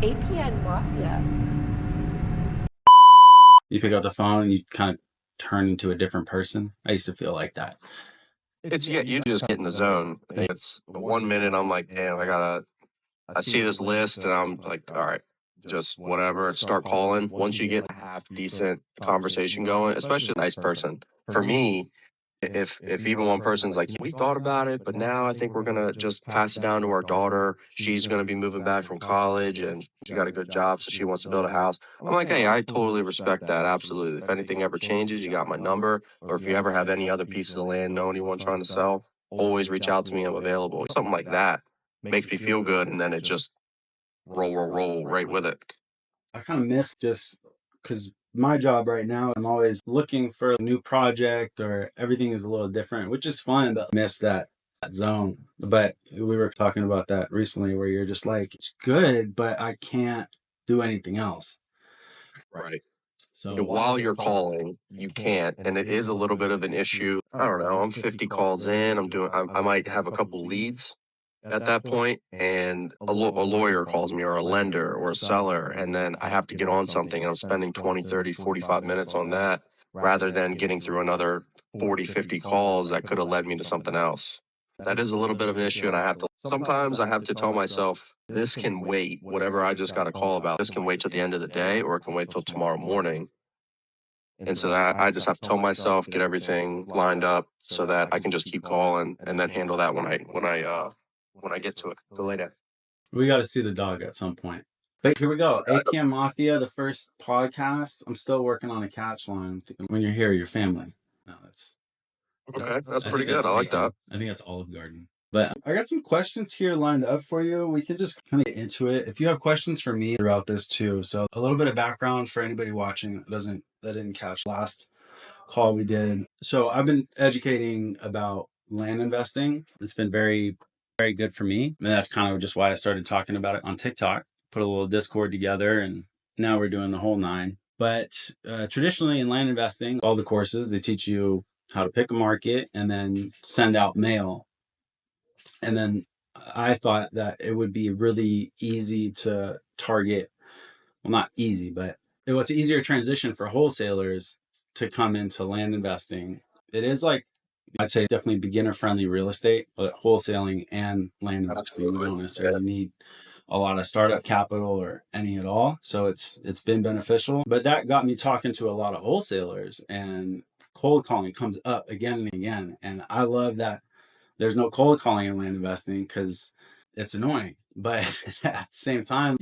APN Mafia. You pick up the phone and you kind of turn into a different person. I used to feel like that. You just get in the zone. It's 1 minute I'm like, damn, I see this list and I'm like, all right, just whatever, start calling. Once you get a half decent conversation going, especially a nice person. For me, if even one person's like, we thought about it, but now I think we're gonna just pass it down to our daughter. She's gonna be moving back from college and she got a good job, so she wants to build a house. I'm like, hey, I totally respect that. Absolutely. If anything ever changes, you got my number. Or if you ever have any other pieces of land, know anyone trying to sell, always reach out to me. I'm available. Something like that makes me feel good, and then it just roll right with it. I kind of miss just because my job right now, I'm always looking for a new project or everything is a little different, which is fun, but I miss that zone. But we were talking about that recently where you're just like, it's good, but I can't do anything else. Right. So While you're calling, you can't, and it is a little bit of an issue. I don't know. I'm 50 calls in. I might have a couple leads at that point, and a lawyer calls me, or a lender, or a seller, and then I have to get on something, and I'm spending 20, 30, 45 minutes on that rather than getting through another 40, 50 calls that could have led me to something else. That is a little bit of an issue, and sometimes I have to tell myself, this can wait. Whatever I just got a call about, this can wait till the end of the day, or it can wait till tomorrow morning. And so that I just have to tell myself, get everything lined up so that I can just keep calling and then handle that when I get to it. Go later. we got to see the dog at some point. But here we go. APN Mafia, the first podcast. I'm still working on a catch line. I'm thinking when you're here, your family. No, Okay, that's I pretty think good. that's I like taken. that. I think that's Olive Garden. But I got some questions here lined up for you. We can just kind of get into it. If you have questions for me throughout this too. So a little bit of background for anybody watching that didn't catch last call we did. So I've been educating about land investing. It's been very, very good for me. And that's kind of just why I started talking about it on TikTok. Put a little Discord together and now we're doing the whole nine. But traditionally in land investing, all the courses, they teach you how to pick a market and then send out mail. And then I thought that it would be really easy to target, well, not easy, but it was an easier transition for wholesalers to come into land investing. It is like, I'd say definitely beginner friendly real estate, but wholesaling and land investing, you Absolutely. don't necessarily need a lot of startup capital or any at all. So it's been beneficial. But that got me talking to a lot of wholesalers, and cold calling comes up again and again. And I love that there's no cold calling in land investing because it's annoying. But at the same time,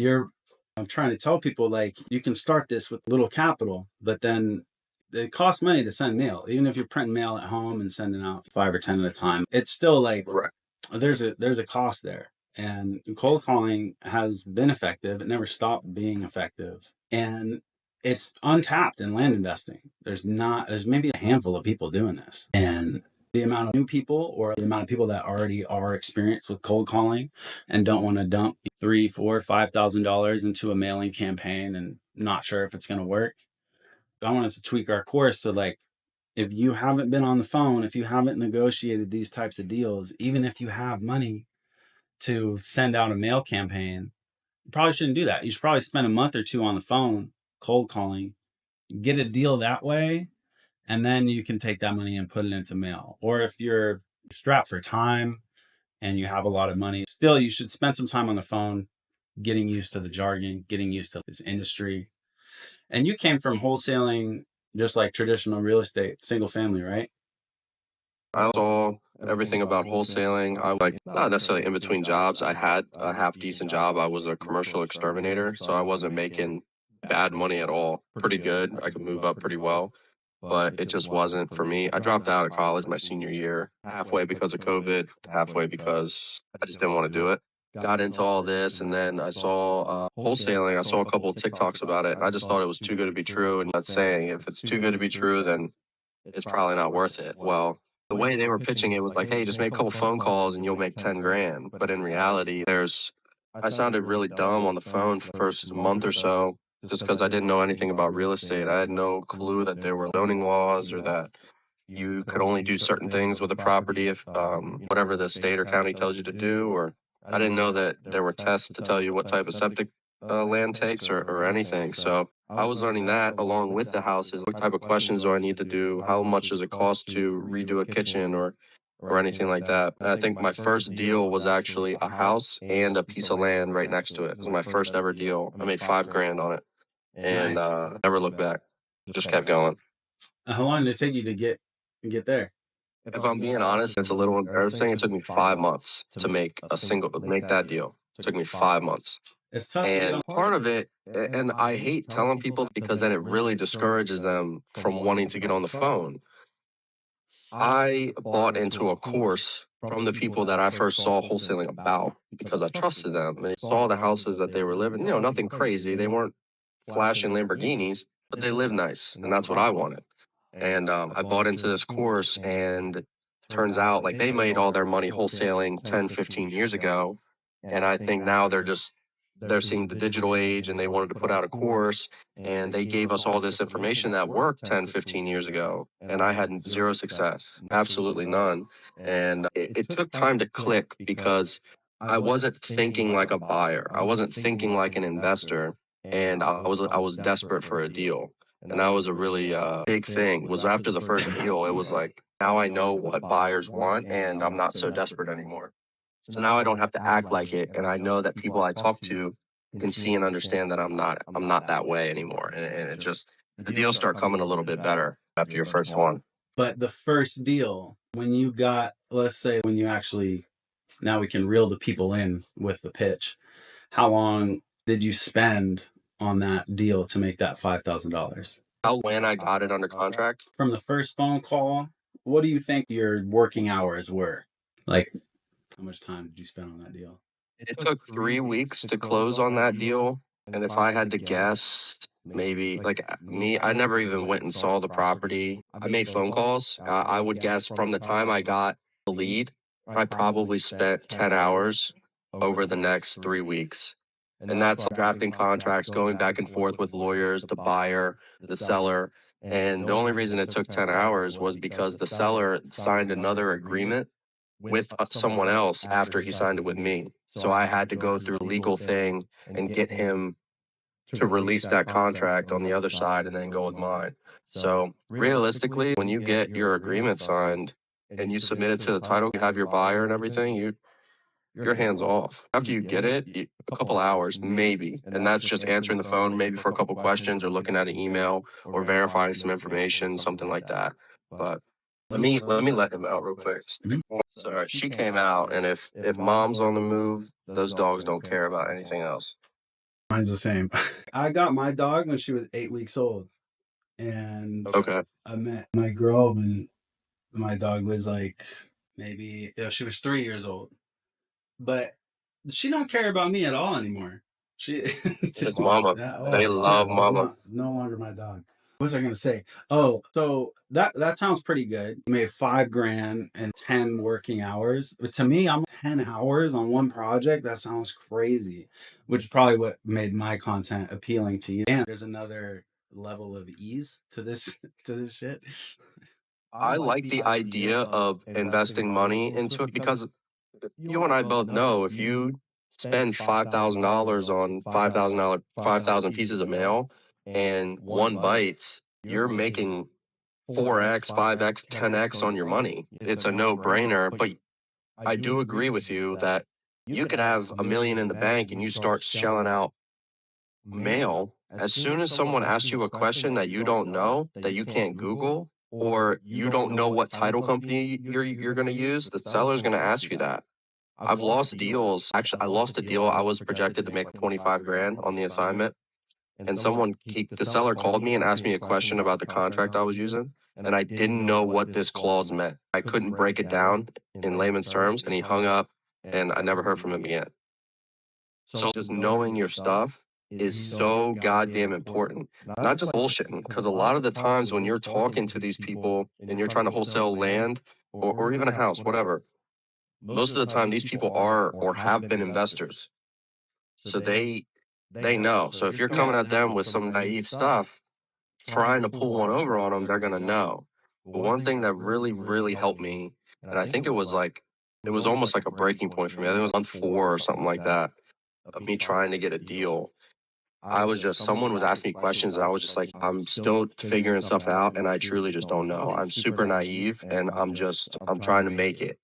I'm trying to tell people like you can start this with little capital, but then it costs money to send mail. Even if you're printing mail at home and sending out 5 or 10 at a time, it's still like Right. there's a cost there. And cold calling has been effective. It never stopped being effective. And it's untapped in land investing. There's maybe a handful of people doing this. And the amount of new people or the amount of people that already are experienced with cold calling and don't want to dump three, four, $5,000 into a mailing campaign and not sure if it's going to work. I wanted to tweak our course to like, if you haven't been on the phone, if you haven't negotiated these types of deals, even if you have money to send out a mail campaign, you probably shouldn't do that. You should probably spend a month or two on the phone cold calling, get a deal that way, and then you can take that money and put it into mail. Or if you're strapped for time and you have a lot of money, still you should spend some time on the phone getting used to the jargon, getting used to this industry. And you came from wholesaling just like traditional real estate, single family, right? I saw everything about wholesaling. I like not necessarily in between jobs. I had a half decent job. I was a commercial exterminator, so I wasn't making bad money at all. Pretty good. I could move up pretty well, but it just wasn't for me. I dropped out of college my senior year, halfway because of COVID, halfway because I just didn't want to do it. Got into all this, and then I saw wholesaling. I saw a couple of TikToks about it. I just thought it was too good to be true. And that's saying if it's too good to be true, then it's probably not worth it. Well, the way they were pitching it was like, hey, just make a couple phone calls and you'll make 10 grand. But in reality, I sounded really dumb on the phone for the first month or so just because I didn't know anything about real estate. I had no clue that there were zoning laws or that you could only do certain things with a property if whatever the state or county tells you to do. Or I didn't know that there were tests to tell you what type of septic land takes or anything. So I was learning that along with the houses. What type of questions do I need to do? How much does it cost to redo a kitchen or anything like that? And I think my first deal was actually a house and a piece of land right next to it. It was my first ever deal. I made 5 grand on it and Nice. never looked back. Just kept going. How long did it take you to get there? If I'm being honest, it's a little embarrassing. It took me 5 months to make that deal. It took me 5 months. It's tough. And part of it, and I hate telling people because then it really discourages them from wanting to get on the phone. I bought into a course from the people that I first saw wholesaling about because I trusted them. They saw the houses that they were living, nothing crazy. They weren't flashing Lamborghinis, but they lived nice. And that's what I wanted. And I bought into this course, and turns out like they made all their money wholesaling 10, 15 years ago. And I think now they're seeing the digital age and they wanted to put out a course, and they gave us all this information that worked 10, 15 years ago. And I had zero success, absolutely none. And it took time to click because I wasn't thinking like a buyer. I wasn't thinking like an investor. And I was desperate for a deal. And that was a really big thing. Was after the first deal, it was like, now I know what buyers want and I'm not so desperate anymore. So now I don't have to act like it, and I know that people I talk to can see and understand that I'm not that way anymore. And it just the deals start coming a little bit better after your first one. But the first deal, when you got, let's say, when you actually, now we can reel the people in with the pitch. How long did you spend on that deal to make that $5,000? How when I got it under contract, From the first phone call, what do you think your working hours were? Like, how much time did you spend on that deal? it took 3 weeks to close on that deal. And if I had to guess, maybe like me, I never even went and saw the property. I made phone calls. I would guess from the time I got the lead, I probably spent 10 hours over the next 3 weeks. And that's drafting contracts, going back and forth with lawyers, the buyer, the seller. And the only reason it took 10 hours was because the seller signed another agreement with someone else after he signed it with me. So I had to go through a legal thing and get him to release that contract on the other side and then go with mine. So realistically, when you get your agreement signed and you submit it to the title, you have your buyer and everything, your hands off. After you get it, a couple hours maybe, and that's just answering the phone maybe for a couple questions or looking at an email or verifying some information, something like that. But let me let him out real quick. Mhm. So she came out, and if mom's on the move, those dogs don't care about anything else. Mine's the same. I got my dog when she was 8 weeks old, and Okay. I met my girl when my dog was like maybe she was 3 years old. But she don't care about me at all anymore. She It's mama. yeah, They oh yeah, love it's mama. not no longer my dog. What was I gonna say? Oh, so that sounds pretty good. You made 5 grand and 10 working hours. But to me, I'm 10 hours on one project. That sounds crazy, which is probably what made my content appealing to you. And there's another level of ease to this to this shit. I like the idea of investing money into it because you and I both know if you spend $5,000 on $5,000 pieces of mail and one bites, you're making 4x, 5x, 10x on your money. It's a no-brainer, but I do agree with you that you could have a million in the bank and you start shelling out mail. As soon as someone asks you a question that you don't know, that you can't Google, or you don't know what title company you're going to use, the seller's going to ask you that. I've lost deals. Actually, I lost a deal. I was projected to make 25 grand on the assignment. And the seller called me and asked me a question about the contract I was using. And I didn't know what this clause meant. I couldn't break it down in layman's terms. And he hung up and I never heard from him again. So just knowing your stuff is so goddamn important. Not just bullshitting, because a lot of the times when you're talking to these people and you're trying to wholesale land or even a house, whatever, most of the time these people are or have been investors. So they know. So if you're coming at them with some naive stuff, trying to pull one over on them, they're gonna know. But one thing that really, really helped me, and I think it was almost like a breaking point for me. I think it was month 4 or something like that of me trying to get a deal. I was just, someone was asking me questions and I was just like, I'm still figuring stuff out and I truly just don't know. I'm super naive and I'm trying to make it.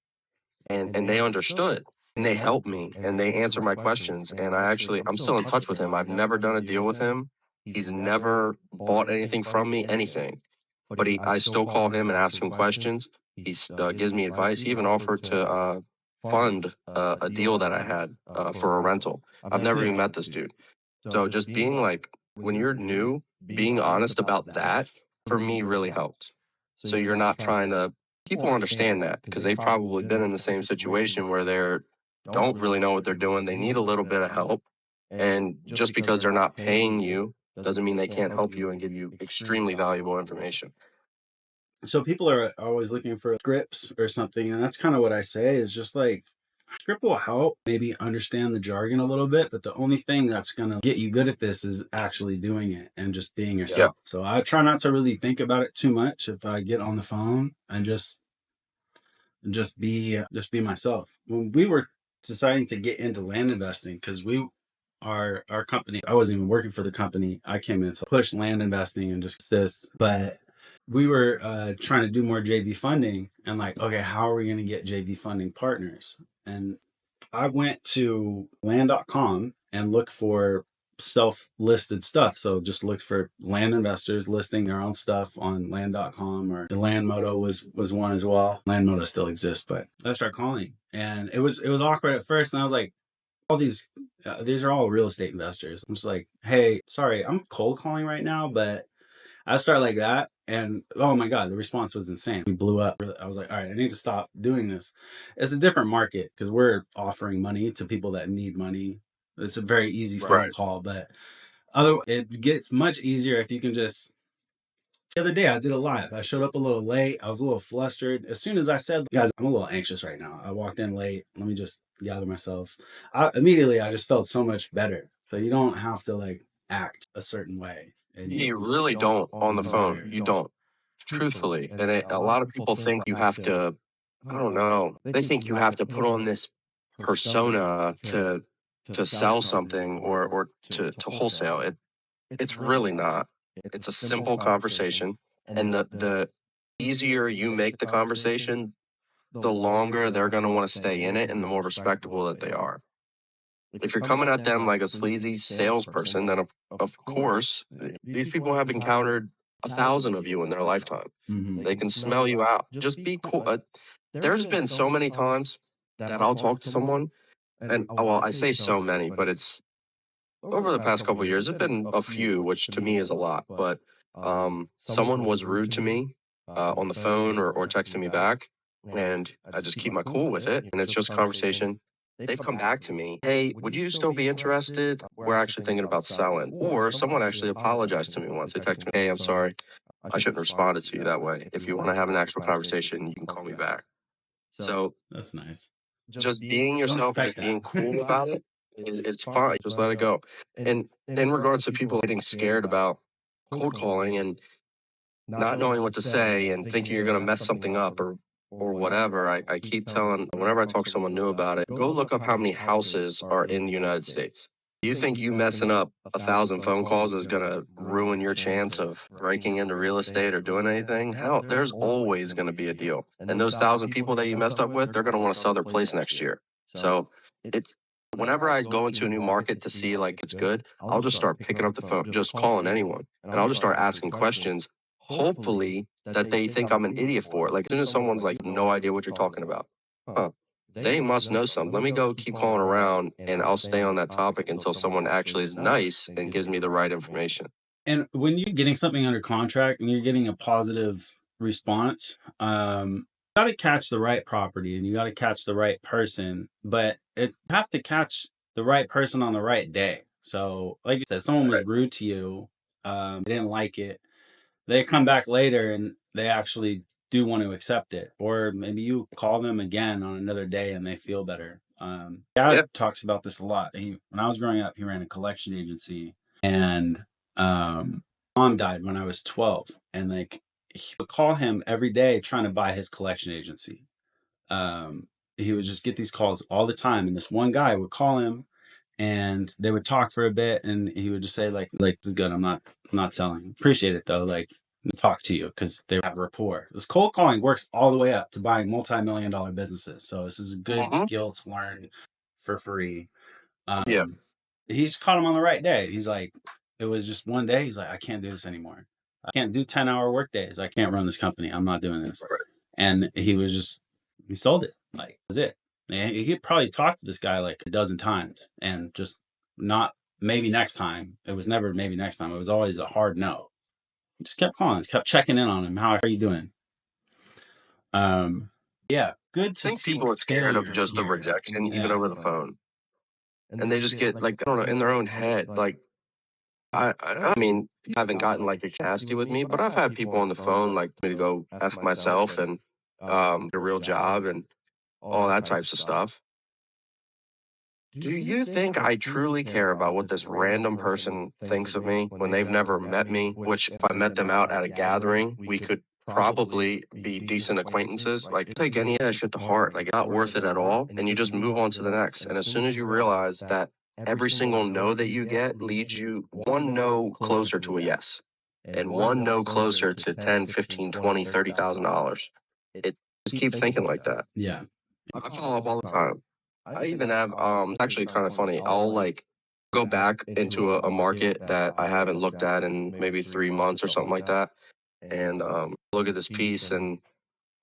And they understood and they helped me and they answered my questions. And I'm still in touch with him. I've never done a deal with him. He's never bought anything from me, anything. But I still call him and ask him questions. He gives me advice. He even offered to fund a deal that I had for a rental. I've That's never sick. even met this dude. So just being like, when you're new, being honest about that for me really helped. So you're not trying to, people understand that because they've probably been in the same situation where they're don't really know what they're doing. They need a little bit of help. And just because they're not paying you doesn't mean they can't help you and give you extremely valuable information. So people are always looking for scripts or something, and that's kind of what I say is just like script will help maybe understand the jargon a little bit, but the only thing that's gonna get you good at this is actually doing it and just being Yeah. yourself. So I try not to really think about it too much if I get on the phone and just be myself. When we were deciding to get into land investing, because our company, I wasn't even working for the company. I came in to push land investing and just this, but we were trying to do more JV funding and like, okay, how are we going to get JV funding partners? And I went to land.com and looked for self-listed stuff. So just looked for land investors listing their own stuff on land.com, or the land moto was one as well. Land moto still exists, but I started calling and it was awkward at first. And I was like, all these are all real estate investors. I'm just like, hey, sorry, I'm cold calling right now, but I started like that, and oh my god, the response was insane. We blew up. I was like, all right, I need to stop doing this. It's a different market because we're offering money to people that need money. It's a very easy phone Right. call, but it gets much easier if you can just. The other day I did a live. I showed up a little late. I was a little flustered. As soon as I said, guys, I'm a little anxious right now. I walked in late. Let me just gather myself. I just felt so much better. So you don't have to like act a certain way. And You really don't on the phone. You don't, truthfully. And a lot of people think you have to, I don't know, they think you have to put on this persona to sell something or to wholesale. It's really not. It's a simple conversation. And the easier you make the conversation, the longer they're going to want to stay in it and the more respectable that they are. If you're coming at them like a sleazy salesperson, then of course, these people have encountered 1,000 of you in their lifetime. Mhm. They can smell you out. Just be cool. There's been so many times that I'll talk to someone, and well, I say so many, but it's over the past couple of years, there've been a few, which to me is a lot. But someone was rude to me on the phone or texting me back, and I just keep my cool with it, and it's just conversation. They've come back to me, hey, would you still be interested? We're actually thinking about selling. Or someone actually apologized to me once. They texted me, hey, I'm sorry, I shouldn't have responded to you that way. If you want to have an actual conversation, you can call me back. So That's nice. just being Don't yourself, expect just that. being cool about it, it's fine. Just let it go. And in regards to people getting scared about cold calling and not knowing what to say and thinking you're going to mess something up or whatever, I keep telling, whenever I talk to someone new about it, go look up how many houses are in the United States. Do you think you messing up 1,000 phone calls is going to ruin your chance of breaking into real estate or doing anything? Hell, there's always going to be a deal. And those 1,000 people that you messed up with, they're going to want to sell their place next year. So it's, whenever I go into a new market to see like it's good, I'll just start picking up the phone, just calling anyone, and I'll just start asking questions, hopefully that they think I'm an idiot for it. Like, as soon as someone's like, no idea what you're talking about, huh? They must know something. Let me go keep calling around and I'll stay on that topic until someone actually is nice and gives me the right information. And when you're getting something under contract and you're getting a positive response, you got to catch the right property and you got to catch the right person, but you have to catch the right person on the right day. So, like you said, someone was Right. rude to you, didn't like it. They come back later and they actually do want to accept it, or maybe you call them again on another day and they feel better. Yeah. Dad talks about this a lot. When I was growing up, he ran a collection agency, and mom died when I was 12, and like he would call him every day trying to buy his collection agency. He would just get these calls all the time, and this one guy would call him and they would talk for a bit, and he would just say like this is good. I'm not selling. Appreciate it though. Like talk to you because they have rapport. This cold calling works all the way up to buying multi-million-dollar businesses. So this is a good Mhm. skill to learn for free. Yeah. He just caught him on the right day. He's like, it was just one day. He's like, I can't do this anymore. I can't do 10-hour work days. I can't run this company. I'm not doing this. Right. And he sold it. Like, that was it. And he probably talked to this guy like a dozen times and just not maybe next time. It was never maybe next time. It was always a hard no. He just kept calling, kept checking in on him. How are you doing? Yeah, good I to think see people are scared of failure just the here. rejection, even Yeah. over the phone, and they just get like I don't know in their own head. Like I mean, I haven't gotten like nasty with me, but I've had people on the phone like me to go f myself and get a real job and all that types of stuff. Do you think I truly care about what this random person thinks of me when they've never met me? Which, if I met them out at a gathering, we could probably be decent acquaintances. Like, take any of that shit to heart. Like, it's not worth it at all. And you just move on to the next. And as soon as you realize that every single no that you get leads you one no closer to a yes and one no closer to 10, 15, 20, $30,000, it just keep thinking like that. Yeah. I follow up all the time. I even have it's actually kind of funny. I'll like go back into a market that I haven't looked at in maybe 3 months or something like that, and look at this piece, and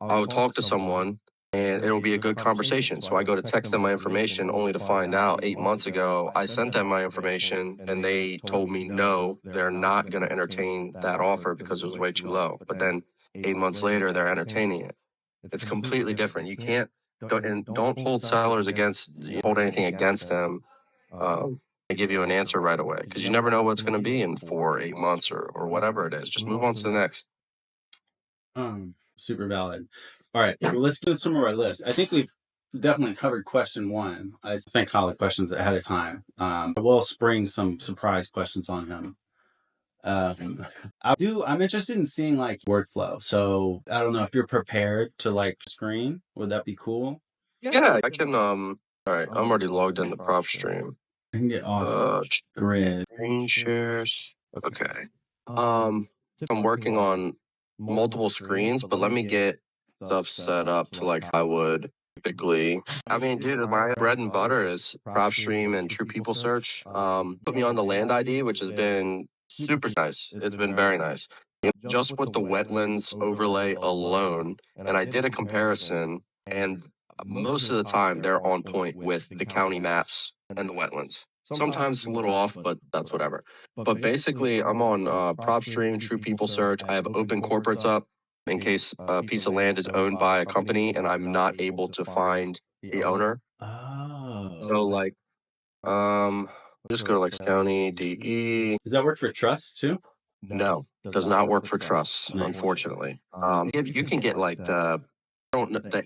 I'll talk to someone, and it'll be a good conversation. So I go to text them my information, only to find out 8 months ago I sent them my information, and they told me no, they're not going to entertain that offer because it was way too low. But then 8 months later, they're entertaining it. It's completely different. You can't don't hold sellers against hold anything against them. And give you an answer right away because you never know what's going to be in 4 8 months or whatever it is. Just move on to the next. Super valid. All right, well, let's get some of our list. I think we've definitely covered question one. I sent Kyle the questions ahead of time. I will spring some surprise questions on him. Um, I'm interested in seeing like workflow. So I don't know if you're prepared to like screen. Would that be cool? Yeah, I can. All right, I'm already logged in the prop stream. I can get off Uh, grid. Screen shares. Okay. Um, I'm working on multiple screens, but let me get stuff set up to like I would typically. I mean, dude, my bread and butter is PropStream and True People Search. Put me on the land ID, which has been super nice. It's been very nice. Just with the wetlands overlay alone, and I did a comparison, and most of the time they're on point with the county maps and the wetlands. Sometimes a little off, but that's whatever. But basically, I'm on PropStream, True People Search. I have open corporates up in case a piece of land is owned by a company and I'm not able to find the owner. So Oh, like, um, just go to like county DE. does that work for trusts too? No, does not work for trusts, Nice. unfortunately. You can get like the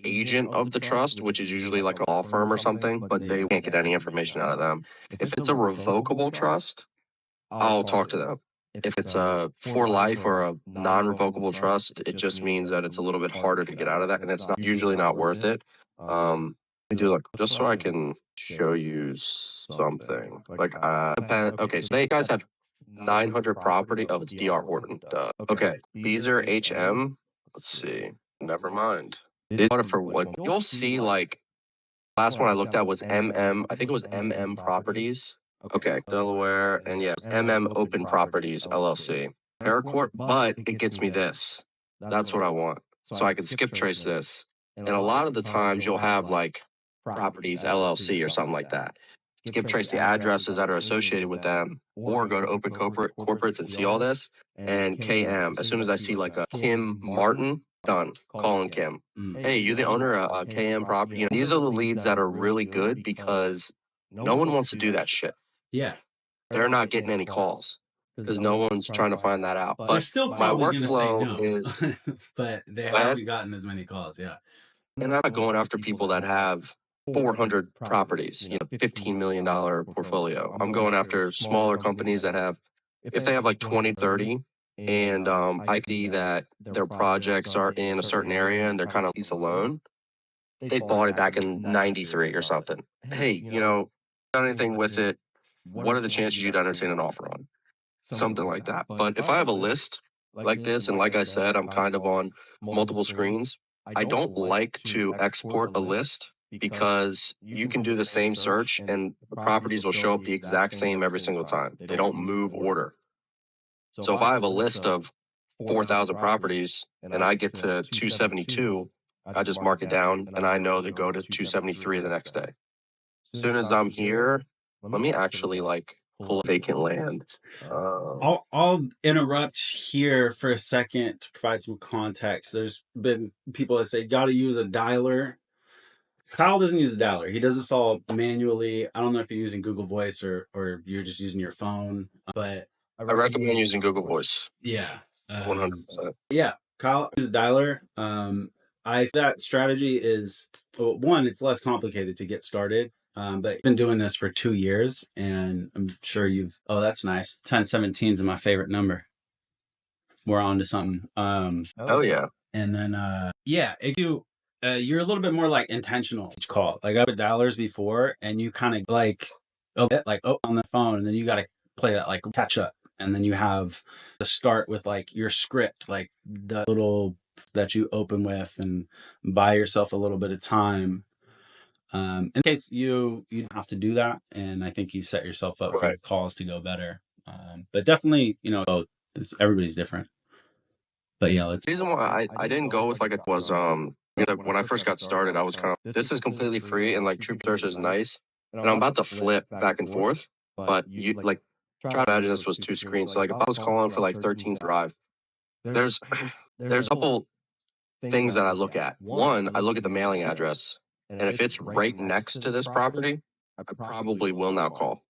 agent of the trust, which is usually like a law firm or something, but they can't get any information out of them. If it's a revocable trust, I'll talk to them. If it's a for life or a non-revocable trust, it just means that it's a little bit harder to get out of that, and it's not usually not worth it. We do like just so I can show you something. Like okay, so they guys have 900 property. Oh, it's DR Horton. Duh. Okay, Beezer HM. Let's see. Never mind. It's order for what you'll see. Like last one I looked at was MM. I think it was MM Properties. Okay, Delaware, and yes, MM Open Properties LLC. Aircourt, but it gets me this. That's what I want. So I can skip trace this. And a lot of the times you'll have like Properties LLC or something like that. Skip trace the addresses that are associated with them, or go to open corporates and see all this. And KM, as soon as I see like a Kim Martin, done. Calling Kim. Hey, you the owner of KM property? You know, these are the leads that are really good because no one wants to do that shit. Yeah. They're not getting any calls because no one's trying to find that out. They're But still my probably going to say workflow no, is but they bad, haven't gotten as many calls. Yeah. and I'm not going after people that have 400 properties, $15 million portfolio. I'm going after smaller companies that have, if they have like 20, 30, and I see that their projects are in a certain area and they're kind of lease alone. They bought it back in '93 or something. Hey, got anything with it? What are the chances you'd entertain an offer on? Something like that. But if I have a list like this, and like I said, I'm kind of on multiple screens, I don't like to export a list because you can do the same search and the properties will show up the exact same every single time. They don't move order. So if I have a list of 4,000 properties and I get to 272, I just mark it down and I know to go to 273 the next day. As soon as I'm here, let me actually like pull vacant land. I'll interrupt here for a second to provide some context. There's been people that say got to use a dialer. Kyle doesn't use a dialer. He does this all manually. I don't know if you're using Google Voice or you're just using your phone, but I recommend using Google Voice. yeah, 100%. yeah. Kyle uses a dialer. That strategy is, well, one, it's less complicated to get started. But I've been doing this for 2 years, and I'm sure oh, that's nice. 1017 is my favorite number. We're on to something. Oh yeah. And then yeah, you're a little bit more like intentional each call. Like I've had dialers before, and you kind of like on the phone, and then you got to play that like catch up, and then you have to start with like your script, like the little that you open with, and buy yourself a little bit of time. In case you have to do that, and I think you set yourself up for calls to go better. But definitely, everybody's different. But yeah, The reason why I didn't go with like it was when I first got started, I was kind of, this is completely free and like Troop Search is nice, and I'm about to flip back and forth, but you like try to imagine this was two screens. So like if I was calling for like 13th Drive, there's there's a couple things that I look at. One, I look at the mailing address, and if it's right next to this property, I probably will not call,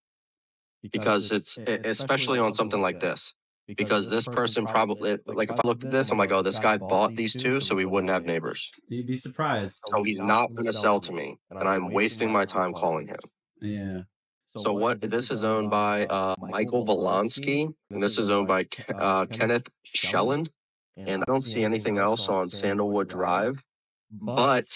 because it's especially on something like this. Because this person probably, like if I looked at this, I'm like, oh, this guy bought these two so he wouldn't have neighbors. You'd be surprised. So he's not going to sell to me, and I'm wasting my time calling him. Yeah. So what? This is owned by Michael Volonsky, and this is owned by Kenneth Shelland. And I don't see anything else on Sandalwood Drive. But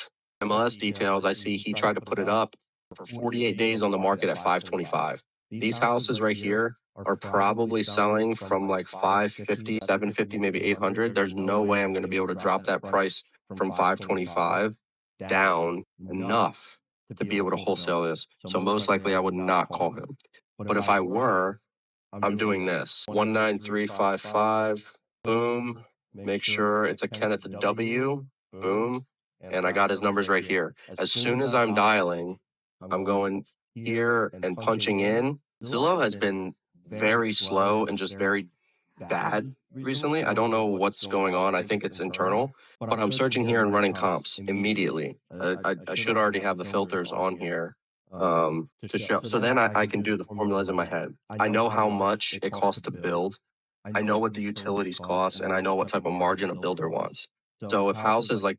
MLS details, I see he tried to put it up for 48 days on the market at 525. These houses right here are probably selling from like 550, 750, maybe 800. There's no way I'm going to be able to drop that price from 525 down enough to be able to wholesale this. So most likely I would not call him. But if I were, I'm doing this 19355, boom, make sure it's a Kenneth W, boom, and I got his numbers right here. As soon as I'm dialing, I'm going here and punching in. Zillow has been very slow and just very bad recently. I don't know what's going on. I think it's internal, but I'm searching here and running comps immediately. I should already have the filters on here to show. So then I can do the formulas in my head. I know how much it costs to build. I know what the utilities cost, and I know what type of margin a builder wants. So if houses like,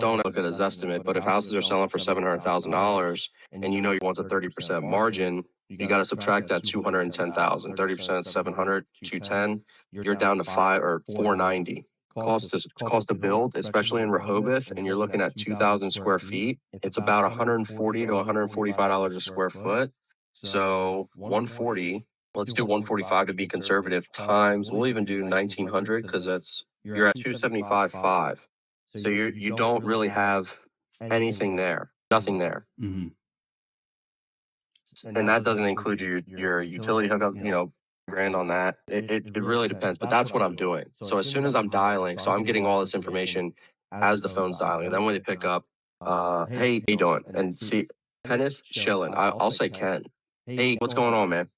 don't look at his estimate, but if houses are selling for $700,000 and you know you want a 30% margin, you got to subtract that 210,000. 30% is 700, 210. You're down to 490. Cost to build, especially in Rehoboth, and you're looking at 2,000 square feet. It's about 140 to $145 a square foot. So 140. Let's do 145 to be conservative. Times, we'll even do 1,900 because you're at 275.5. So you don't really have anything there, nothing there. Mm-hmm. And that doesn't include your utility hookup, grand on that. It really depends, but that's what I'm doing. So as soon as I'm dialing, so I'm getting all this information as the phone's dialing. And then when they pick up, hey, how you doing? And see, Kenneth Schillen, I'll say Ken. Hey, what's going on, man?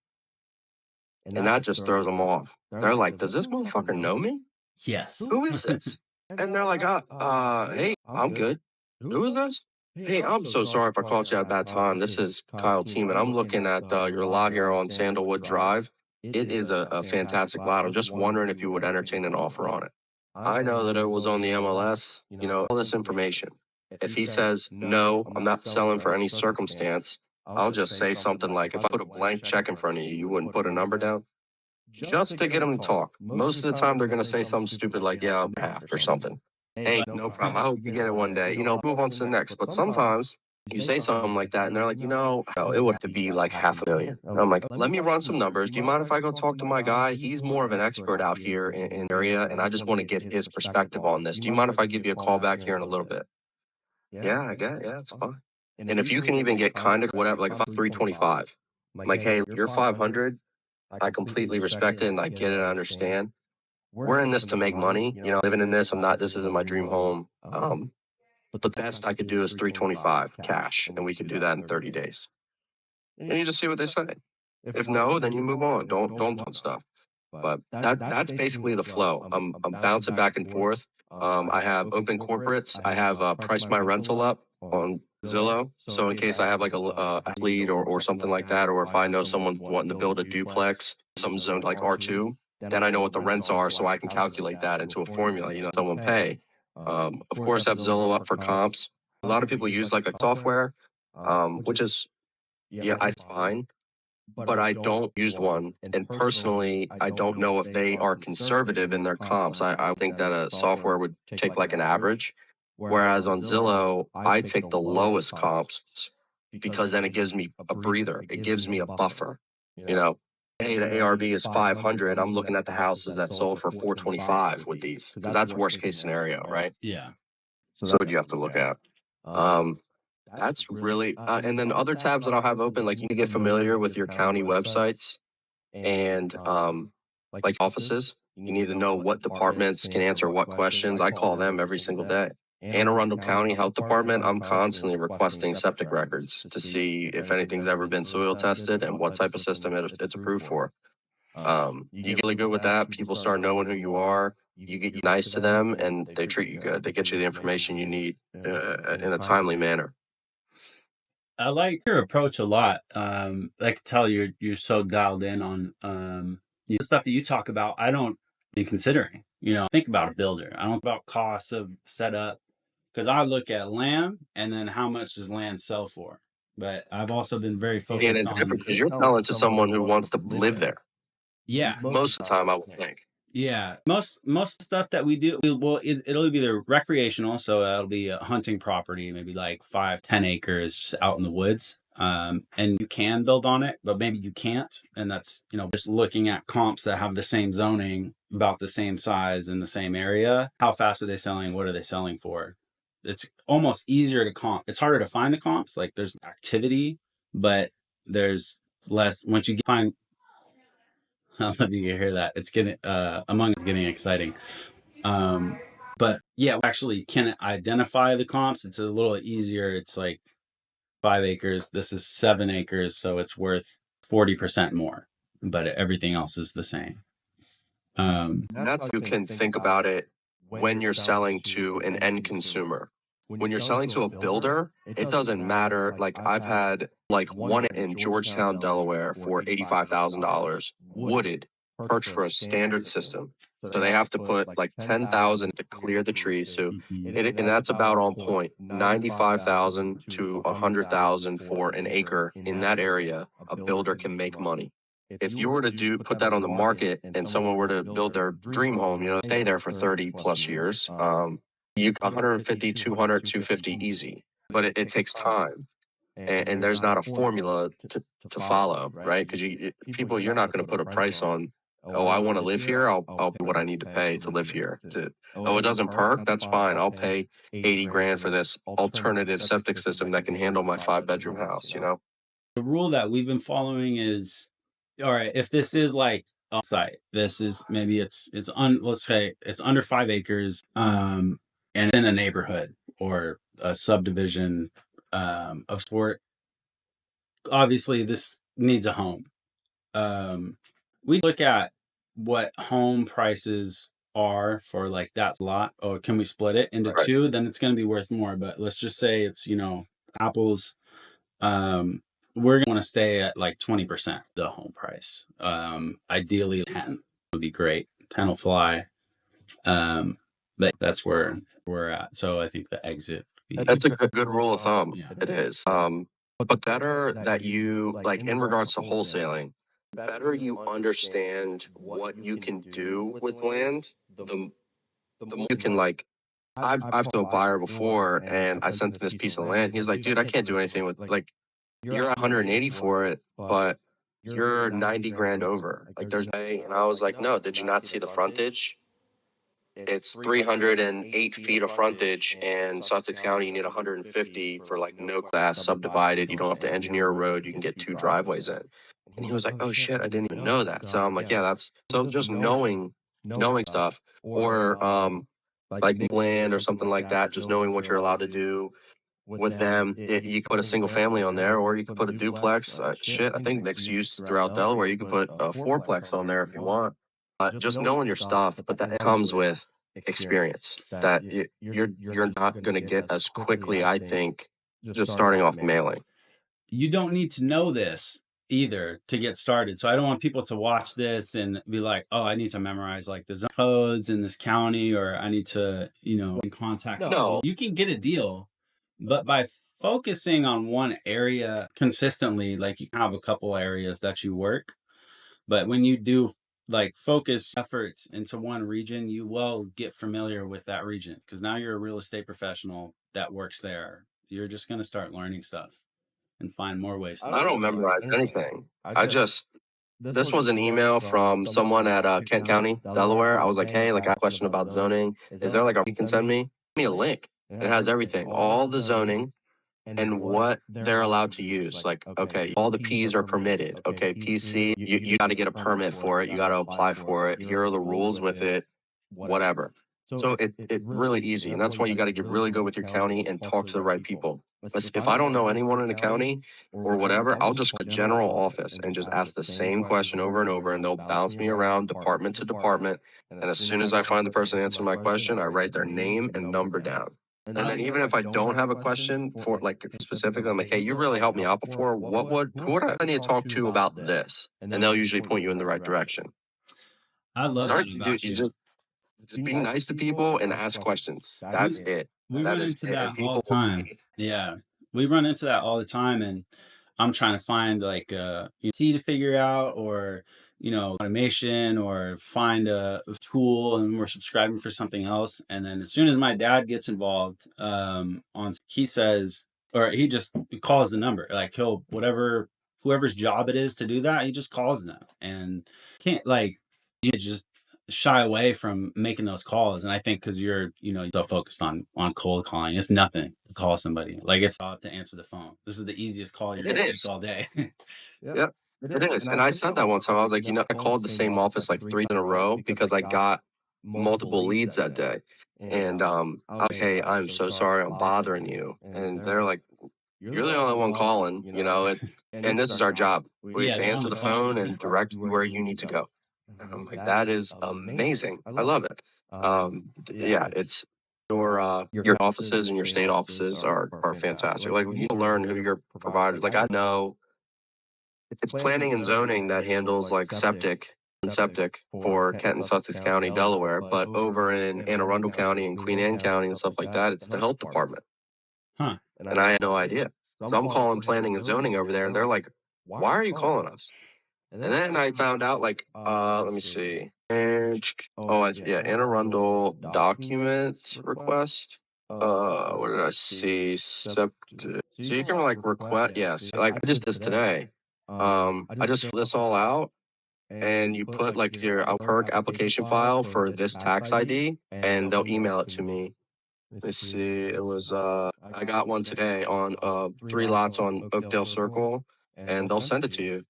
And that just throws them off. They're like, does this motherfucker know me? Yes. Who is this? And they're like, hey, I'm good. Who is this? Hey, I'm so sorry if I called you at a bad time. This is Kyle Tieman. I'm looking at your lot here on Sandalwood Drive. It is a fantastic lot. I'm just wondering if you would entertain an offer on it. I know that it was on the MLS, all this information. If he says, no, I'm not selling for any circumstance, I'll just say something like, if I put a blank check in front of you, you wouldn't put a number down? Just to get them to talk. Most of the time, they're going to say something stupid like, yeah, half or something. Hey, no problem. I hope you get it one day. Move on to the next. But sometimes You say something like that, and they're like, no, it would have to be like 500,000. I'm like, let me run some numbers. Do you mind if I go talk to my guy? He's more of an expert out here in area, and I just want to get his perspective on this. Do you mind if I give you a call back here in a little bit? Yeah, I get, yeah, it's fine. And if you can even get kind of whatever, like if I'm 325, I'm like, hey, you're 500. I completely respect it and I get it. I understand. We're in this to make money. Living in this, this isn't my dream home. But the best I could do is 325 cash, and we could do that in 30 days. And you just see what they say. If no, then you move on. Don't stuff. But that's basically the flow. I'm bouncing back and forth. I have open corporates. I have priced my rental up on Zillow. So in case I have like a lead or something like that, or if I know someone wanting to build a duplex, something zoned like R2, then I know what the rents are, so I can calculate that into a formula. Someone pay. Of course, I have Zillow up for comps. A lot of people use like a software, which is yeah, it's fine, but I don't use one. And personally, I don't know if they are conservative in their comps. I think that a software would take like an average, whereas on Zillow, I take the lowest comps because then it gives me a breather. It gives me a buffer. You know, hey, the ARV is 500. I'm looking at the houses that sold for 425 with these because that's worst case scenario, right? Yeah. So what you have to look at. Um, that's really, and then other tabs that I'll have open, like you need to get familiar with your county websites and like offices. You need to know what departments can answer what questions. I call them every single day. Anne Arundel County Health Department, I'm constantly requesting septic records to see if anything's ever been soil tested and what type of system it's approved for. You get really good with that. People start knowing who you are. You get nice to them, and they treat you good. They get you the information you need in a timely manner. I like your approach a lot. I can tell you're so dialed in on the stuff that you talk about. I don't be considering. Think about a builder. I don't think about costs of setup because I look at land and then how much does land sell for. But I've also been very And focused it's on different because you're selling to someone who wants to live there. yeah. Most of the time, I would think. Yeah, most stuff that we do, it'll be either recreational, so that'll be a hunting property, maybe like 5, 10 acres just out in the woods. And you can build on it, but maybe you can't. And that's, just looking at comps that have the same zoning, about the same size in the same area. How fast are they selling? What are they selling for? It's almost easier to comp. It's harder to find the comps. Like there's activity, but there's less once you find. I don't know if you can hear that. It's getting among it's getting exciting. Um, but yeah, we actually can identify the comps. It's a little easier. It's like 5 acres. This is 7 acres, so it's worth 40% more. But everything else is the same. And that's how you can think about it when you're selling to an end consumer. When you're selling to a builder, it doesn't matter. Like I've had like one in Georgetown, Delaware for $85,000 wooded perched for a standard system. So they have to put like 10,000 to clear the trees. So and that's about on point. 95,000 to 100,000 for an acre in that area. A builder can make money. If you were to put that on the market and someone were to build their dream home, stay there for 30 plus years, you 150, 200, 250 easy. But it takes time. And there's not a formula to follow, right? Because people, you're not going to put a price on, oh, I want to live here. I'll pay what I need to pay to live here. Oh, it doesn't perk. That's fine. I'll pay 80 grand for this alternative septic system that can handle my 5 bedroom house. The rule that we've been following is, all right, if this is like a site, this is maybe let's say it's under 5 acres, and in a neighborhood or a subdivision of sport. Obviously, this needs a home. We look at what home prices are for like that lot. Or can we split it into Right. two? Then it's going to be worth more. But let's just say it's apples. We're going to stay at like 20% the home price. Ideally 10 would be great. 10 will fly. But that's where we're at. So I think the exit would be, That's a good rule of thumb. yeah. It is. But better that you like in regards to wholesaling, better you understand what you can do with land, the more you can like I've to a buyer before and I sent him this piece of land. He's like, dude, I can't do anything with like you're at 180 for it, but you're 90 grand over. Like there's way. And I was like, no, did you not see the frontage? It's 308 feet of frontage, and Sussex County, you need 150 for like no class subdivided. You don't have to engineer a road. You can get two driveways in. And he was like, oh shit, I didn't even know that. So I'm like, yeah, that's so just knowing stuff or like land or something like that, just knowing what you're allowed to do with them. You could put a single family on there, or you could put a duplex. Shit, I think mixed use throughout Delaware. You could put a fourplex on there if you want. Just knowing your stuff, but that comes with experience that you're not going to get as quickly, I think, just starting off mailing. You don't need to know this either to get started. So I don't want people to watch this and be like, oh, I need to memorize like the zone codes in this county, or I need to, in contact. No, You can get a deal, but by focusing on one area consistently, like you have a couple areas that you work, but when you do like focus efforts into one region, you will get familiar with that region because now you're a real estate professional that works there. You're just going to start learning stuff and find more ways to. I don't memorize anything. This was an email from someone at Kent County, Delaware. I was like, hey, like I have a question about zoning. Is there like a you can send me? Send me a link. It has everything, all the zoning and what they're allowed to use. Like, okay, all the Ps are permitted. Okay, PC, you got to get a permit for it. You got to apply for it. Here are the rules with it, whatever. So it really easy. And that's why you got to get really good with your county and talk to the right people. If I don't know anyone in the county or whatever, I'll just go to the general office and just ask the same question over and over, and they'll bounce me around department to department. And as soon as I find the person answering my question, I write their name and number down. And then even if I don't have a question for like specifically, I'm like, hey, you really helped me out before. Who would I need to talk to about this? And they'll usually point you in the right direction. I love Start, that about you you. just be nice to people and ask questions. That's it. We That run is into it. And that all people the time. Yeah, we run into that all the time, and I'm trying to find like T to figure out, or automation, or find a tool, and we're subscribing for something else. And then as soon as my dad gets involved, he says, or he just calls the number, like he'll whoever's job it is to do that, he just calls them, and can't like you just shy away from making those calls. And I think because you're so focused on cold calling, it's nothing to call somebody. Like it's hard to answer the phone. This is the easiest call you're gonna take all day. Yep, it is. And I said that one time. I was like, I called the same office like three in a row because I got multiple leads that day. And okay, I'm so sorry I'm bothering you. And they're like, you're the only one calling, and this is our job. We Yeah, to they're on answer the the phone. phone and direct you where you need to go. And I'm like, that is amazing. I love it. Yeah, it's your offices and your state offices are fantastic. Like you learn who your providers. Like I know it's planning and zoning that handles like septic for Kent and Sussex County, Delaware, but over in Anne Arundel County and Queen Anne County and stuff like that, it's the health department. Huh. And I had no idea. So I'm calling planning and zoning over there, and they're like, why are you calling us? And then I found out, like, let me see. And, yeah, Anne Arundel document request. What did I see? Septic. So you can like request, yes. Like I just did this today. I just fill this all out, and you put like your perk application file for this tax ID, and they'll email it to me. Let's see. It was I got one today on 3 lots on Oakdale Circle, and they'll send it to you.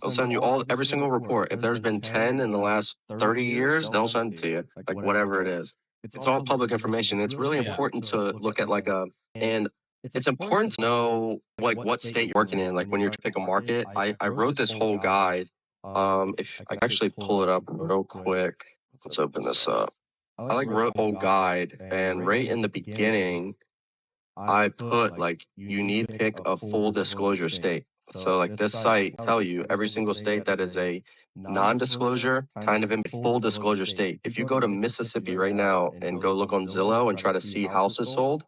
They'll send you every single report. If there's been 10 in the last 30 years, they'll send it to you, like whatever it is. It's all public information. It's really important to look at and it's important to know like what state you're working in. Like when you're trying to pick a market, I wrote this whole guide. If I can actually pull it up real quick, let's open this up. I like wrote a whole guide, and right in the beginning, I put like you need to pick a full disclosure state. So like this site tell you every single state that is a non-disclosure kind of in full disclosure state. If you go to Mississippi right now and go look on Zillow and try to see houses sold,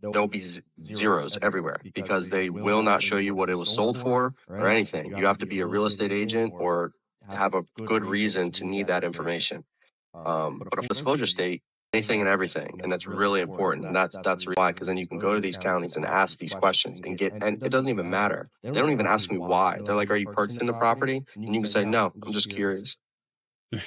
there'll be zeros everywhere because they will not show you what it was sold for or anything. You have to be a real estate agent or have a good reason to need that information. But a full disclosure state anything and everything, and that's really important. And that's why, because then you can go to these counties and ask these questions and get, and it doesn't even matter. They don't even ask me why. They're like, "Are you purchasing the property?" And you can say, "No, I'm just curious,"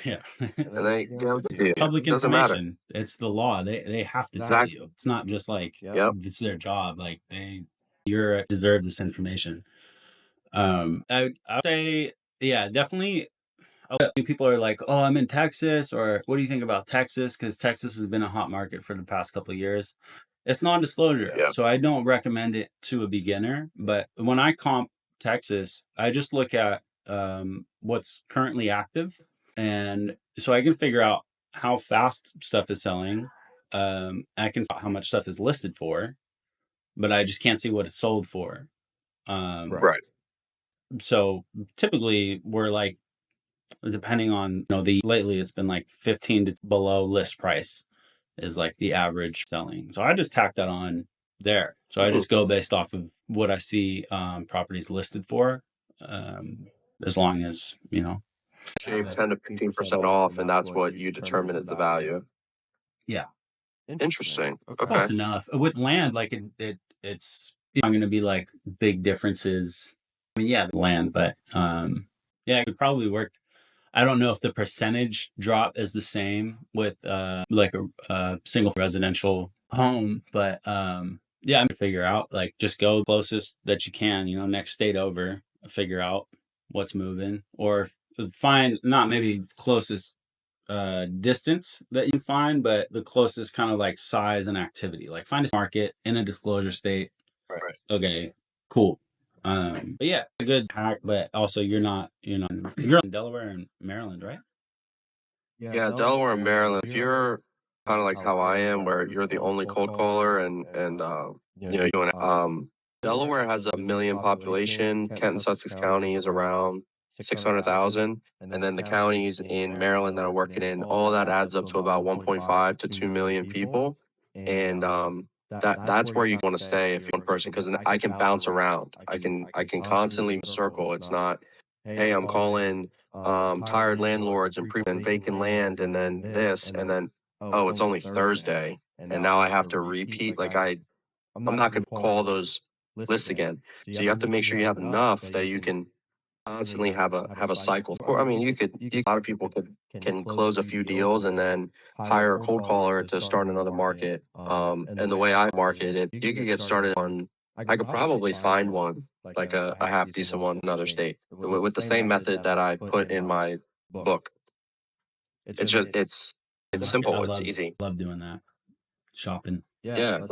Yeah. and they give it to you. Public It doesn't matter. information. It's the law. They have to tell Exactly. you. It's not just like Yep. it's their job. Like you deserve this information. I would say, yeah, definitely. People are like, "Oh, I'm in Texas," or "What do you think about Texas?" Because Texas has been a hot market for the past couple of years. It's non-disclosure, Yeah. so I don't recommend it to a beginner. But when I comp Texas, I just look at what's currently active, and so I can figure out how fast stuff is selling. I can how much stuff is listed for, but I just can't see what it's sold for. Right. So typically, we're like, depending on the lately, it's been like 15 to below list price is like the average selling. So I just tack that on there. So I Mhm. just go based off of what I see properties listed for, um, as long as Shave 10 to 15% off, and that's what you determine as the value. yeah, Interesting. Okay. close enough. With land, like it's not going to be like big differences. I mean, yeah, land, but yeah, it could probably work. I don't know if the percentage drop is the same with like a single residential home, but yeah, I'm gonna figure out like just go closest that you can, next state over, figure out what's moving, or find not maybe closest distance that you can find, but the closest kind of like size and activity. Like find a market in a disclosure state. Right. Okay, cool. But yeah, a good hack, but also you're in Delaware and Maryland, right? Yeah, Delaware and Maryland. If you're kind of like how I am, where you're the only cold caller and you're doing Delaware has a million population. Kent and Sussex County is around 600,000, and then the counties in Maryland that I'm working in, all that adds up to about 1.5 to 2 million people, and that's where you want to stay if you're one person, because I can bounce around. I can constantly circle. It's not, hey, I'm calling tired landlords and and vacant land, and then this, and then, oh, it's only Thursday, and now I have to repeat. Like I'm not going to call those lists again. So you have to make sure you have enough that you can constantly have a cycle. Of course, I mean, a lot of people can close a few deals and then hire a cold caller to start another market. And the way I market it, you could get started on. I could probably find one, like a half decent one in another state with the same method that I put in my book. It's just it's I simple. It's love easy. love doing that. Shopping. Yeah,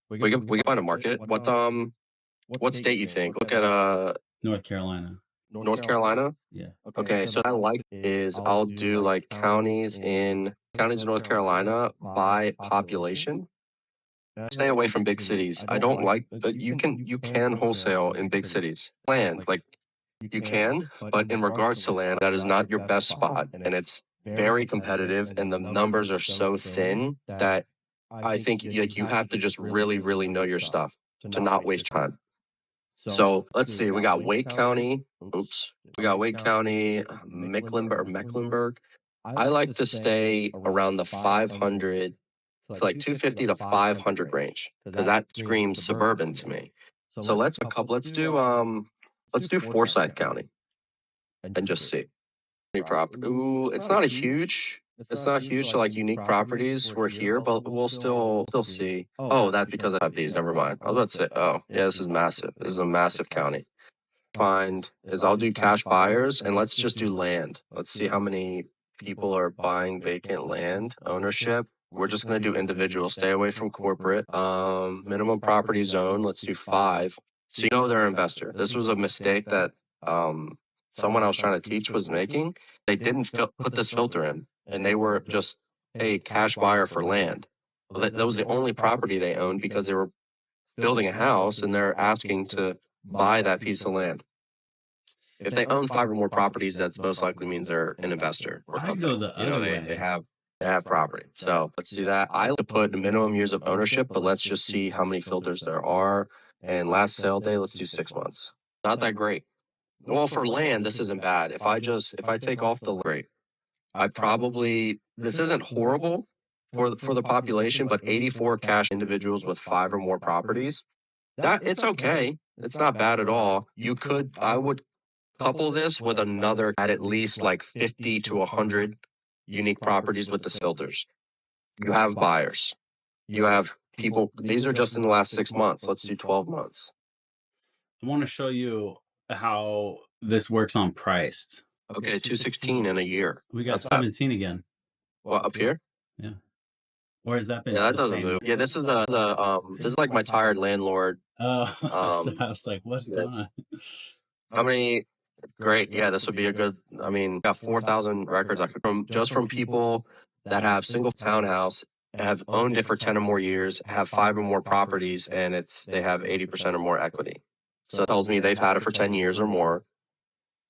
we can find a market. What state you think? Look at North Carolina. North Carolina. Yeah. Okay, so what I like is I'll do like counties in North Carolina by population. Stay away from big cities. I don't like, but you can wholesale in big cities. Land, like you can, but in regards to land, that is not your best spot, and it's very competitive, and the numbers are so thin that I think like you have to just really, really know your stuff to not waste time. So let's see, we got Wake County. Oops. We got Wake County, Mecklenburg. I like to stay around the 500 to like 250 to 500 range, because that screams suburban to me. So let's do Forsyth County and just see. New property. Ooh, it's not huge to like unique properties. We're here, but we'll still see. Oh, that's because I have these. Never mind. I was about to say, oh, yeah, this is massive. This is a massive county. Find is I'll do cash buyers, and let's just do land. Let's see how many people are buying vacant land ownership. We're just going to do individual. Stay away from corporate. Minimum property zone. Let's do 5. So they're an investor. This was a mistake that someone I was trying to teach was making. They didn't put this filter in, and they were just a cash buyer for land. Well, that was the only property they owned, because they were building a house and they're asking to buy that piece of land. If they own 5 or more properties, that's most likely means they're an investor or I something. go the other They way. have property. So let's do that. I like to put the minimum years of ownership, but let's just see how many filters there are. And last sale day, let's do 6 months. Not that great. Well, for land, this isn't bad. If I take off the rate, I probably, this isn't horrible, for the population, but 84 cash individuals with 5 or more properties. That it's okay. It's not bad at all. I would couple this with another at least like 50 to 100 unique properties with the filters. You have buyers. You have people. These are just in the last 6 months. Let's do 12 months. I want to show you how this works on priced. Okay, 216 in a year. We got That's 17 again. well up here. Yeah. Or has that been Yeah, that the doesn't same? move. Yeah, this is like my tired landlord. Oh, so Um, I was like, what's yeah, going on? how many? Great. Yeah, this would be a good. I mean, got 4,000 records I could from people that have single townhouse, have owned it for 10 or more years, have 5 or more properties, and they have 80% or more equity. So it tells me they've had it for 10 years or more.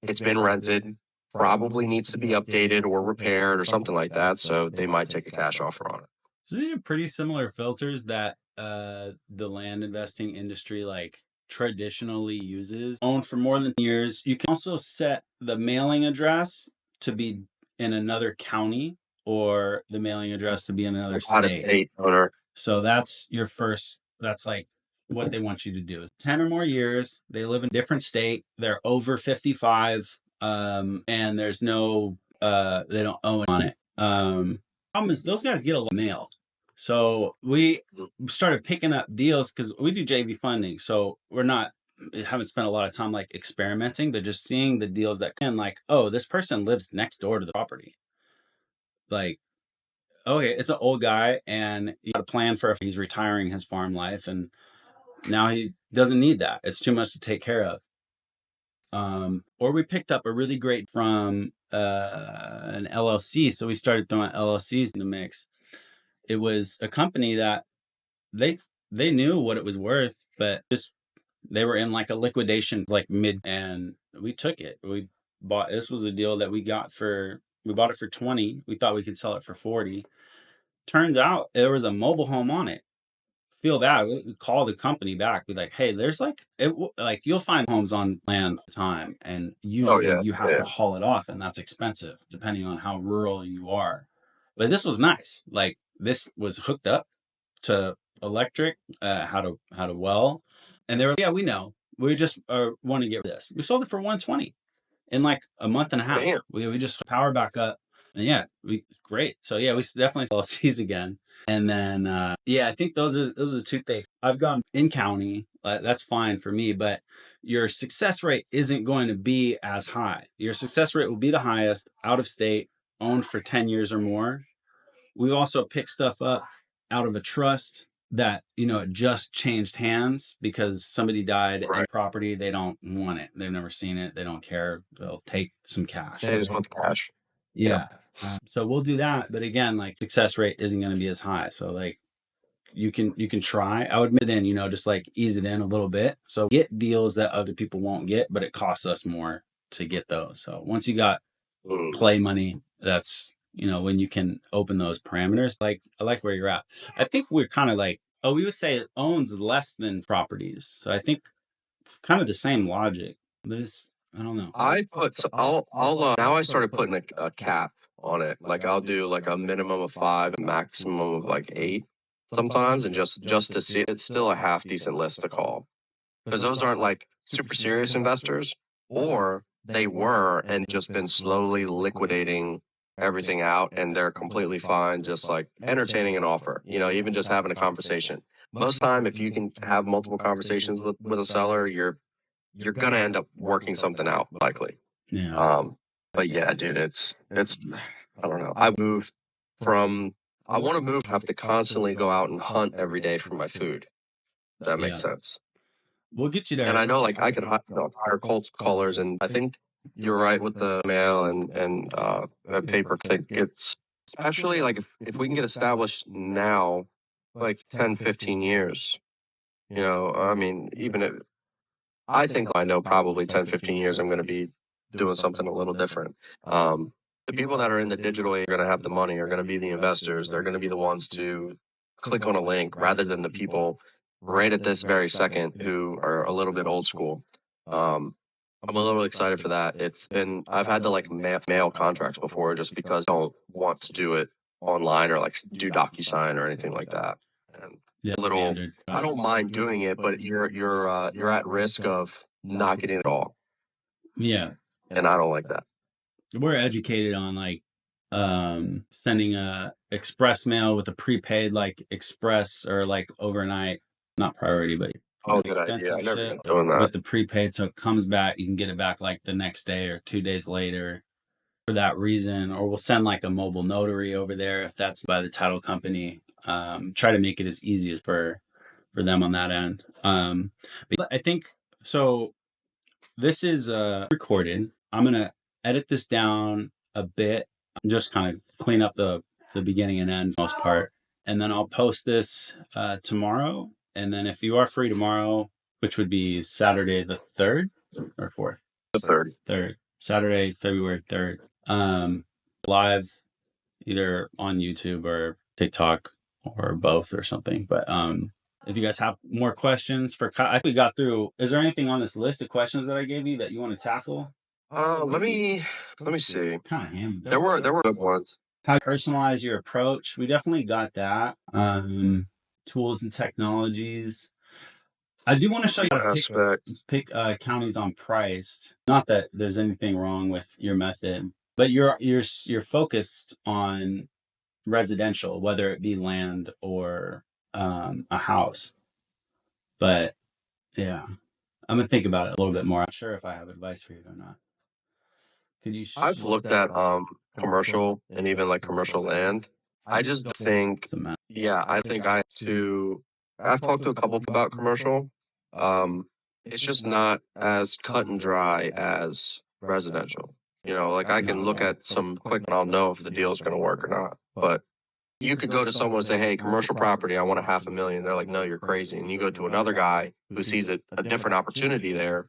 It's been rented, probably needs to be updated or repaired or something like that. So they might take a cash offer on it. So these are pretty similar filters that the land investing industry like traditionally uses. Owned for more than years. You can also set the mailing address to be in another county or the mailing address to be in another Out of state. state owner. So that's your first, that's like what they want you to do. 10 or more years, they live in a different state, they're over 55, and there's no they don't own on it. Problem is those guys get a lot of mail. So we started picking up deals because we do JV funding. So we're not haven't spent a lot of time like experimenting, but just seeing the deals that can like, oh, this person lives next door to the property. Like, okay, it's an old guy and he got a plan for if he's retiring his farm life and now he doesn't need that. It's too much to take care of. Or we picked up a really great from an LLC. So we started throwing LLCs in the mix. It was a company that they they knew what it was worth, but just they were in like a liquidation like mid and we took it. We bought this was a deal that we bought it for 20. We thought we could sell it for 40. Turns out there was a mobile home on it. Feel bad. We call the company back. Be like, hey, there's like like you'll find homes on land all the time, and Oh usually yeah, you have to haul it off, and that's expensive depending on how rural you are. But this was nice. Like this was hooked up to electric, how to well, and they were yeah, we know. We just want to get this. We sold it for 120 in like a month and a half. damn. We just power back up, and yeah, we great. So yeah, we definitely sell C's again. And then yeah, I think those are two things. I've gone in county, that's fine for me, but your success rate isn't going to be as high. Your success rate will be the highest out of state, owned for 10 years or more. We also pick stuff up out of a trust that, it just changed hands because somebody died in Right. property. They don't want it. They've never seen it. They don't care. They'll take some cash. They just want the cash. Yeah. So we'll do that. But again, like success rate isn't going to be as high. So like you can try. I would admit in, just like ease it in a little bit. So get deals that other people won't get, but it costs us more to get those. So once you got play money, that's when you can open those parameters. Like I like where you're at. I think we're kind of like, oh, we would say it owns less than properties. So I think kind of the same logic. This I don't know. Now I started putting a cap on it. Like I'll do like a minimum of 5, a maximum of like 8 sometimes, and just to see it's still a half decent list to call because those aren't like super serious investors, or they were and just been slowly liquidating everything out, and they're completely fine, just like entertaining an offer. Even just having a conversation. Most time, if you can have multiple conversations with a seller, you're gonna end up working something out likely. Yeah. But yeah, dude, it's I don't know. From I want to move, have to constantly go out and hunt every day for my food. Does that make Yeah. sense? We'll get you there. And I know like I could hire cold callers, and I think you're right with the mail and paper thing. It's especially like if we can get established now, like 10, 15 years. I mean, I think I know probably 10, 15 years I'm going to be doing something a little different. The people that are in the digital age are going to have the money, are going to be the investors. They're going to be the ones to click on a link rather than the people right at this very second who are a little bit old school. I'm a little excited for that. I've had to like mail contracts before just because I don't want to do it online or like do DocuSign or anything like that. And Yeah, little, standard. I don't mind doing it, but you're at risk of not getting it all, Yeah, and I don't like that. we're educated on like sending a express mail with a prepaid like express or like overnight, not priority, but Oh, good idea. expensive I never shit been doing that. with the prepaid, so it comes back. You can get it back like the next day or 2 days later for that reason, or we'll send like a mobile notary over there if that's by the title company. Try to make it as easy as for them on that end. But I think so. This is recorded. I'm gonna edit this down a bit. I'm just kind of clean up the beginning and end most part, and then I'll post this tomorrow. And then if you are free tomorrow, which would be Saturday the 3rd or 4th, The third. 3rd, Saturday, February 3rd, live either on YouTube or TikTok or both or something. But if you guys have more questions for Kyle, I think we got through. Is there anything on this list of questions that I gave you that you want to tackle? Let me see. Kind of ham. There were good ones. How to personalize your approach. We definitely got that. Tools and technologies. I do want to show you how to Aspect. pick counties on price. Not that there's anything wrong with your method, but you're focused on residential, whether it be land or a house. But yeah, I'm gonna think about it a little bit more. I'm not sure if I have advice for you or not. Could you? I've looked at commercial and even like commercial land. I just don't think, yeah, I think I have to. I've talked to a couple people about commercial. Um, it's just not as cut and dry as residential. Like I can look at some quick and I'll know if the deal's going to work or not. But you could go to someone and say, "Hey, commercial property, I want a 500,000." They're like, "No, you're crazy." And you go to another guy who sees a different opportunity there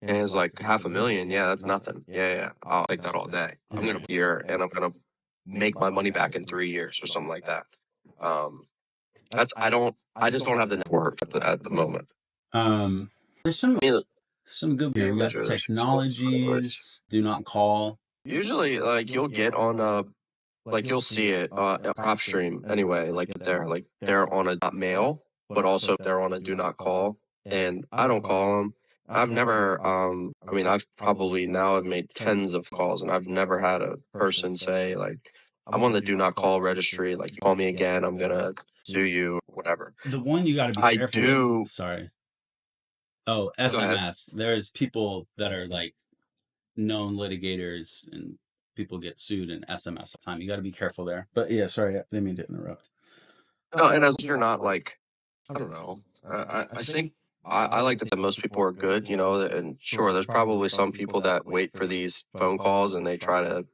and it's like 500,000. Yeah, that's nothing. Yeah, yeah, I'll take that all day. I'm gonna be here and I'm gonna make my money back in 3 years or something like that. Um, I just don't have the network at the moment. There's some good here. We got technologies. Do not call. Usually, like you'll get on like you'll see it prop stream anyway. Like they're on a not mail, but also they're on a do not call, and I don't call them. I've never I mean I've probably now have made tens of calls, and I've never had a person say like I'm on the do not call registry. Like you call me again, I'm gonna sue you, whatever. The one you got to be I careful do. with. Sorry. Oh, Go ahead. SMS. There's people that are like known litigators and people get sued in SMS all the time. You got to be careful there. But yeah, sorry, I didn't mean to interrupt. No, and as long as you're not like I don't know. I think I like that most people are good, and sure, there's probably some people that wait for these phone calls and they try to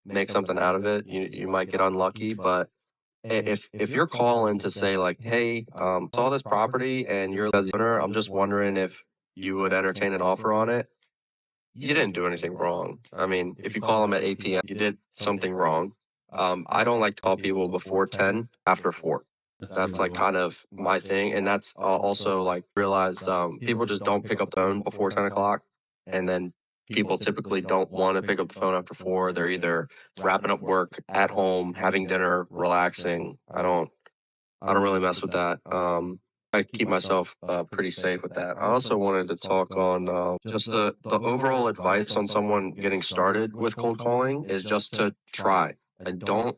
make something out of it. You might get unlucky, but if you're calling to say like, hey, saw this property and you're the owner, I'm just wondering if you would entertain an offer on it. You didn't do anything wrong. I mean, if you call them at APN, you did something wrong. I don't like to call people before 10, after 4. That's like kind of my thing, and that's also like realized people just don't pick up the phone before 10 o'clock, and then people typically don't want to pick up the phone after 4. They're either wrapping up work at home, having dinner, relaxing. I don't really mess with that. I keep myself pretty safe with that. I also wanted to talk on just the overall advice on someone getting started with cold calling is just to try and don't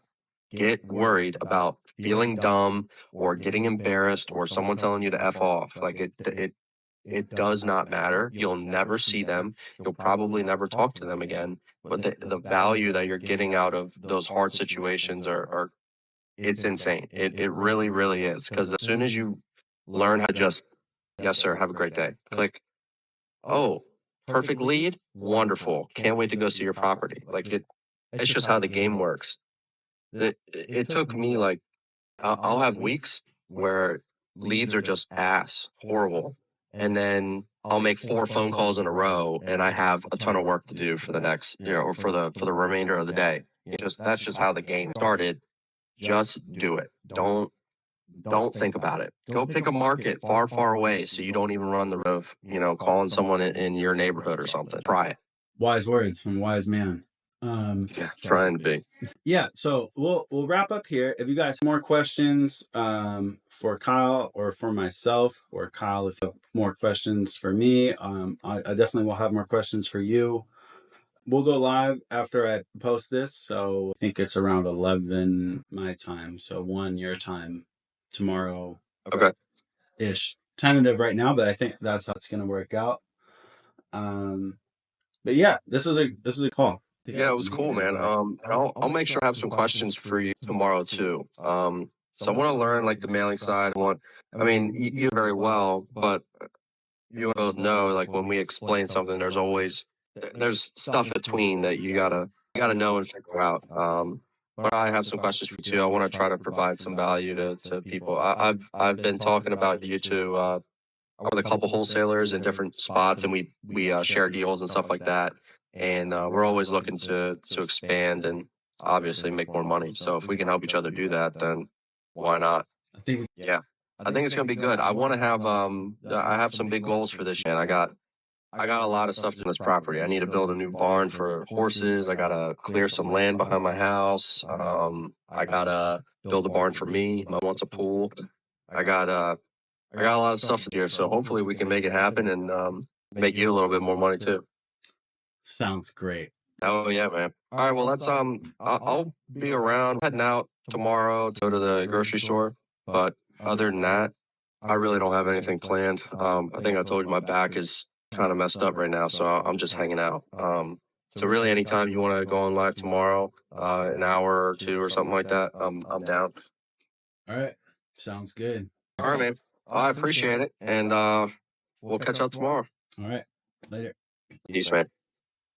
get worried about feeling dumb or getting embarrassed or someone telling you to F off. Like it does not matter. You'll never see them. You'll probably never talk to them again. But the value that you're getting out of those hard situations are it's insane. It really, really is. Because as soon as you learn how to just, yes, sir, have a great day. Click, oh, perfect lead, wonderful. Can't wait to go see your property. Like it's just how the game works. It took me like I'll have weeks where leads are just ass, horrible. And then I'll make 4 phone calls in a row and I have a ton of work to do for the next, or for the remainder of the day. That's just how the game started. Just do it. Don't think about it. Go pick a market far, far away so you don't even run the risk of, calling someone in your neighborhood or something. Try it. Wise words from a wise man. Yeah, trying to be. Yeah, so we'll wrap up here. If you guys have more questions for Kyle or for myself, or Kyle, if you have more questions for me, I definitely will have more questions for you. We'll go live after I post this, so I think it's around 11 my time, so 1 your time tomorrow Okay. ish. Tentative right now, but I think that's how it's gonna work out. Um, but yeah, this is a call. Yeah, it was cool, man. And I'll make sure I have some questions for you tomorrow too. So I want to learn like the mailing side. I mean, you do very well, but you both know like when we explain something, there's stuff between that you gotta know and figure out. But I have some questions for you too. I want to try to provide some value to people. I've been talking about you to with a couple wholesalers in different spots, and we share deals and stuff like that. And we're always looking to expand and obviously make more money. So if we can help each other do that, then why not? I think Yeah, I think it's gonna be good. I want to have I have some big goals for this year. And I got a lot of stuff in this property. I need to build a new barn for horses. I gotta clear some land behind my house. I gotta build a barn for me. I want a pool. I got I got a lot of stuff to do, so hopefully we can make it happen and make you a little bit more money too. sounds great. Oh yeah, man. All right, well let's I'll be around heading out tomorrow to go to the grocery store, but other than that, I really don't have anything planned. I think I told you my back is kind of messed up right now, so I'm just hanging out. So really, anytime you want to go on live tomorrow, an hour or two or something like that, I'm down. All right, sounds good. All right, man. Well, I appreciate it, and we'll catch up tomorrow. All right, later. Peace, man.